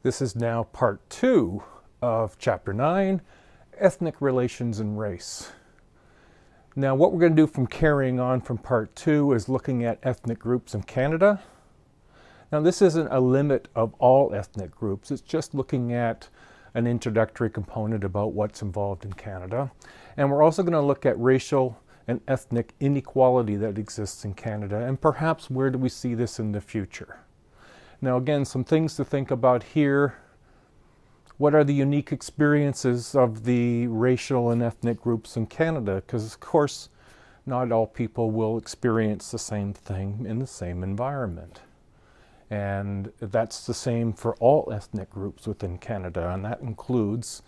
This is now part 2 of Chapter 9, Ethnic Relations and Race. Now what we're going to do from carrying on from part 2 is looking at ethnic groups in Canada. Now this isn't a limit of all ethnic groups, it's just looking at an introductory component about what's involved in Canada. And we're also going to look at racial and ethnic inequality that exists in Canada, and perhaps where do we see this in the future. Now again, some things to think about here. What are the unique experiences of the racial and ethnic groups in Canada? Because of course, not all people will experience the same thing in the same environment. And that's the same for all ethnic groups within Canada, and that includes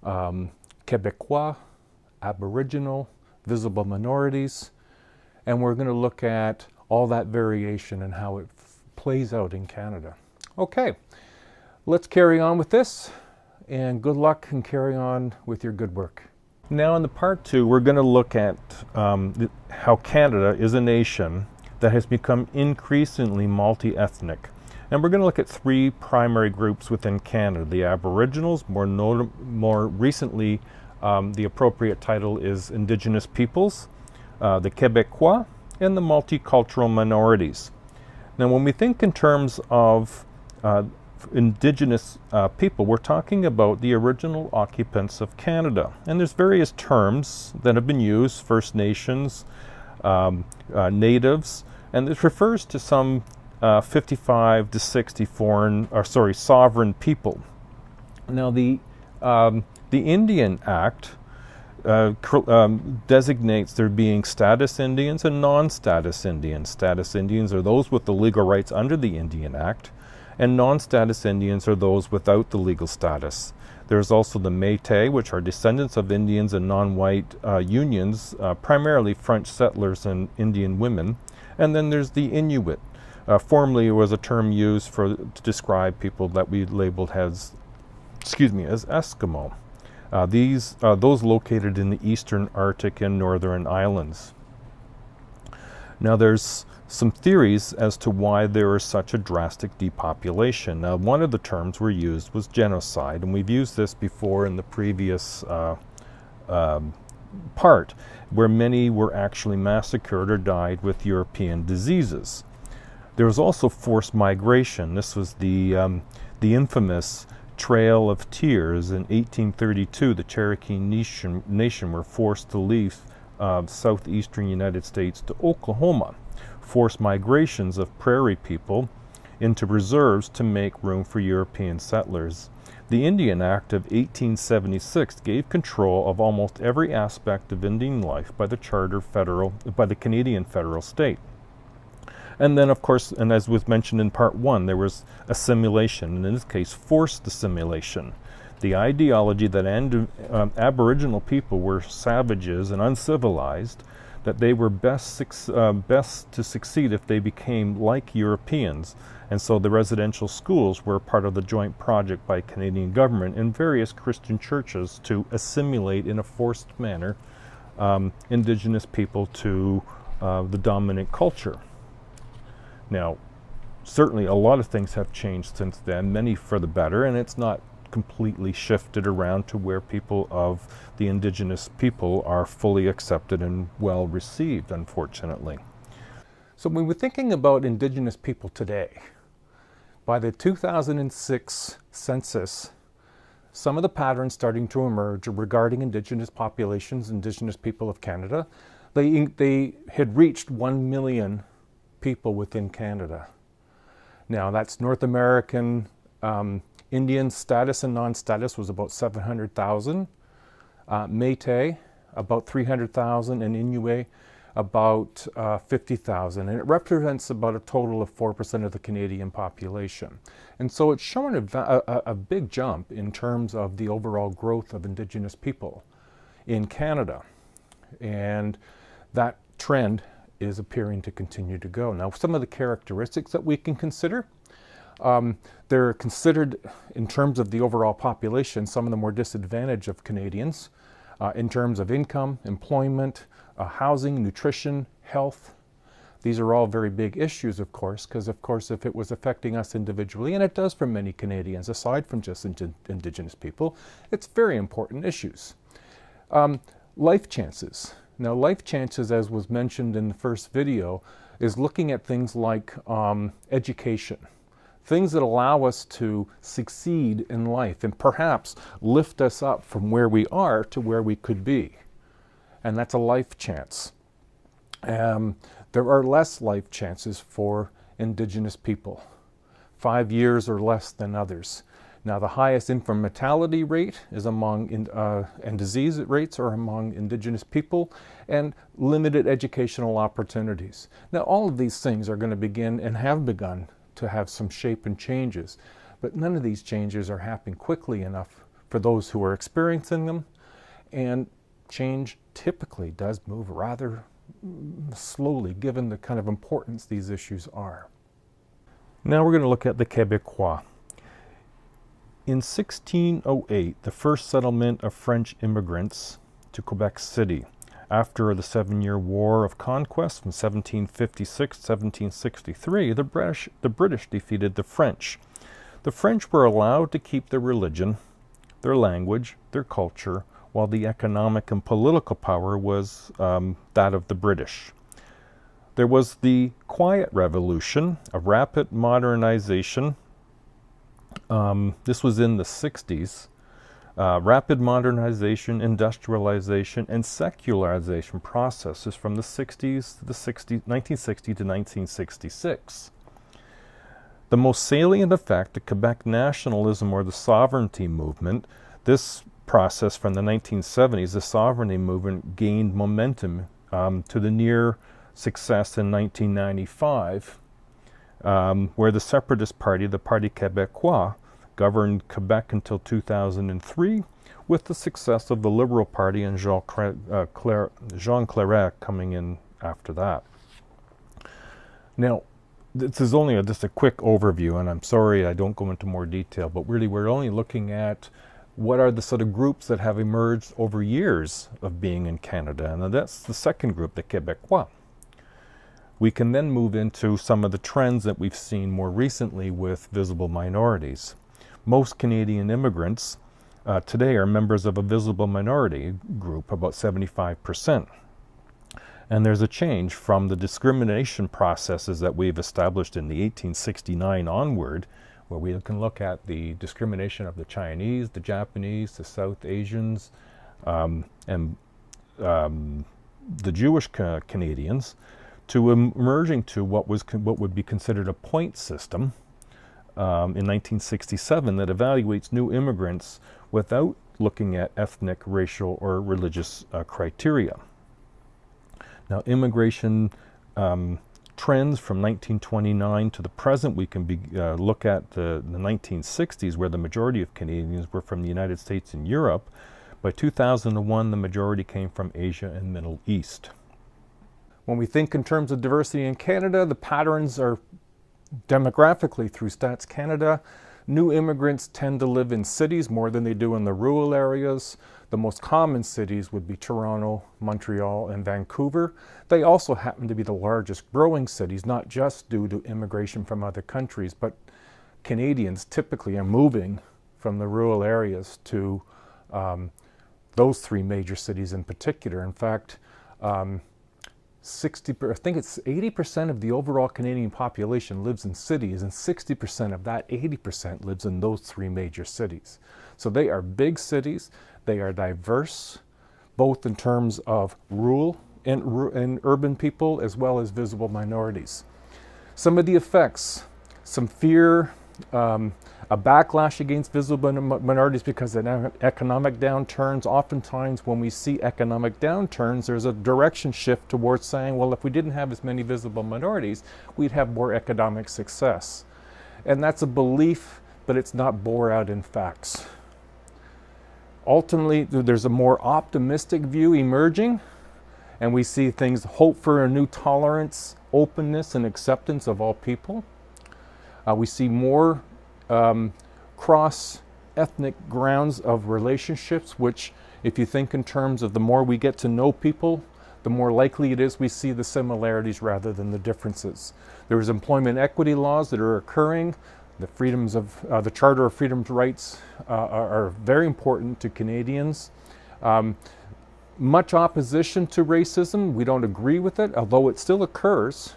Quebecois, Aboriginal, Visible Minorities, and we're going to look at all that variation and how it plays out in Canada. Okay, let's carry on with this, and good luck and carry on with your good work. Now in the part 2, we're going to look at how Canada is a nation that has become increasingly multi-ethnic. And we're going to look at 3 primary groups within Canada: the Aboriginals, more recently the appropriate title is Indigenous peoples, the Quebecois, and the multicultural minorities. Now when we think in terms of Indigenous people, we're talking about the original occupants of Canada. And there's various terms that have been used: First Nations, Natives, and this refers to some 55 to 60 sovereign people. Now the Indian Act designates there being status Indians and non-status Indians. Status Indians are those with the legal rights under the Indian Act, and non-status Indians are those without the legal status. There's also the Métis, which are descendants of Indians and non-white unions, primarily French settlers and Indian women. And then there's the Inuit. Formerly it was a term used to describe people that we labeled as Eskimo. These are those located in the eastern Arctic and northern islands. Now there's some theories as to why there is such a drastic depopulation. Now one of the terms were used was genocide, and we've used this before in the previous part, where many were actually massacred or died with European diseases. There was also forced migration. This was the infamous Trail of Tears in 1832. The Cherokee Nation were forced to leave southeastern United States to Oklahoma. Forced migrations of prairie people into reserves to make room for European settlers. The Indian Act of 1876 gave control of almost every aspect of Indian life by the Canadian federal state. And then, of course, and as was mentioned in part 1, there was assimilation, and in this case, forced assimilation. The ideology that Aboriginal people were savages and uncivilized, that they were best to succeed if they became like Europeans. And so the residential schools were part of the joint project by Canadian government and various Christian churches to assimilate in a forced manner Indigenous people to the dominant culture. Now, certainly a lot of things have changed since then, many for the better, and it's not completely shifted around to where people of the Indigenous people are fully accepted and well received, unfortunately. So when we're thinking about Indigenous people today, by the 2006 census, some of the patterns starting to emerge regarding Indigenous populations, Indigenous people of Canada, they had reached 1 million people within Canada. Now that's North American Indian status and non-status was about 700,000, Métis about 300,000, and Inuit about 50,000, and it represents about a total of 4% of the Canadian population. And so it's shown a big jump in terms of the overall growth of Indigenous people in Canada, and that trend is appearing to continue to go. Now some of the characteristics that we can consider, they're considered in terms of the overall population, some of the more disadvantaged of Canadians in terms of income, employment, housing, nutrition, health. These are all very big issues, of course, because, of course, if it was affecting us individually, and it does for many Canadians, aside from just Indigenous people, it's very important issues. Life chances. Now, life chances, as was mentioned in the first video, is looking at things like education, things that allow us to succeed in life and perhaps lift us up from where we are to where we could be. And that's a life chance. There are less life chances for Indigenous people, 5 years or less than others. Now, the highest infant mortality rate is among, and disease rates are among Indigenous people, and limited educational opportunities. Now, all of these things are going to begin and have begun to have some shape and changes, but none of these changes are happening quickly enough for those who are experiencing them, and change typically does move rather slowly, given the kind of importance these issues are. Now we're going to look at the Québécois. In 1608, the first settlement of French immigrants to Quebec City, after the 7-Year War of Conquest from 1756 to 1763, the British defeated the French. The French were allowed to keep their religion, their language, their culture, while the economic and political power was that of the British. There was the Quiet Revolution, a rapid modernization. This was in the 60s. Rapid modernization, industrialization, and secularization processes from the 60s to the 1960 to 1966. The most salient effect, the Quebec nationalism or the sovereignty movement, this process from the 1970s, the sovereignty movement gained momentum to the near success in 1995, where the Separatist Party, the Parti Québécois, governed Quebec until 2003, with the success of the Liberal Party and Jean Claret coming in after that. Now, this is only just a quick overview, and I'm sorry I don't go into more detail, but really we're only looking at what are the sort of groups that have emerged over years of being in Canada, and that's the second group, the Québécois. We can then move into some of the trends that we've seen more recently with visible minorities. Most Canadian immigrants today are members of a visible minority group, about 75%. And there's a change from the discrimination processes that we've established in the 1869 onward, where we can look at the discrimination of the Chinese, the Japanese, the South Asians, and the Jewish Canadians, to emerging to what would be considered a point system in 1967 that evaluates new immigrants without looking at ethnic, racial, or religious criteria. Now, immigration trends from 1929 to the present, we can look at the 1960s, where the majority of Canadians were from the United States and Europe. By 2001, the majority came from Asia and Middle East. When we think in terms of diversity in Canada, the patterns are demographically through Stats Canada. New immigrants tend to live in cities more than they do in the rural areas. The most common cities would be Toronto, Montreal, and Vancouver. They also happen to be the largest growing cities, not just due to immigration from other countries, but Canadians typically are moving from the rural areas to those three major cities in particular. In fact, I think it's 80% of the overall Canadian population lives in cities, and 60% of that 80% lives in those three major cities. So they are big cities. They are diverse, both in terms of rural and urban people, as well as visible minorities. Some of the effects, some fear, a backlash against visible minorities because of economic downturns. Oftentimes when we see economic downturns, there's a direction shift towards saying, well, if we didn't have as many visible minorities, we'd have more economic success. And that's a belief, but it's not bore out in facts. Ultimately, there's a more optimistic view emerging, and we see things, hope for a new tolerance, openness, and acceptance of all people. We see more cross-ethnic grounds of relationships, which, if you think in terms of the more we get to know people, the more likely it is we see the similarities rather than the differences. There's employment equity laws that are occurring. The freedoms of the Charter of Freedoms Rights are very important to Canadians. Much opposition to racism. We don't agree with it, although it still occurs.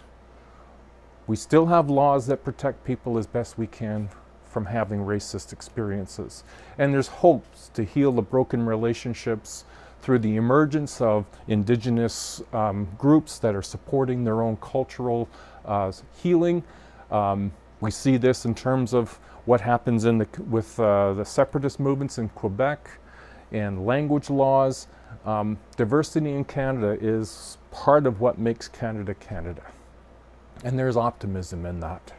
We still have laws that protect people as best we can from having racist experiences. And there's hopes to heal the broken relationships through the emergence of Indigenous groups that are supporting their own cultural healing. We see this in terms of what happens with the separatist movements in Quebec and language laws. Diversity in Canada is part of what makes Canada Canada. And there's optimism in that.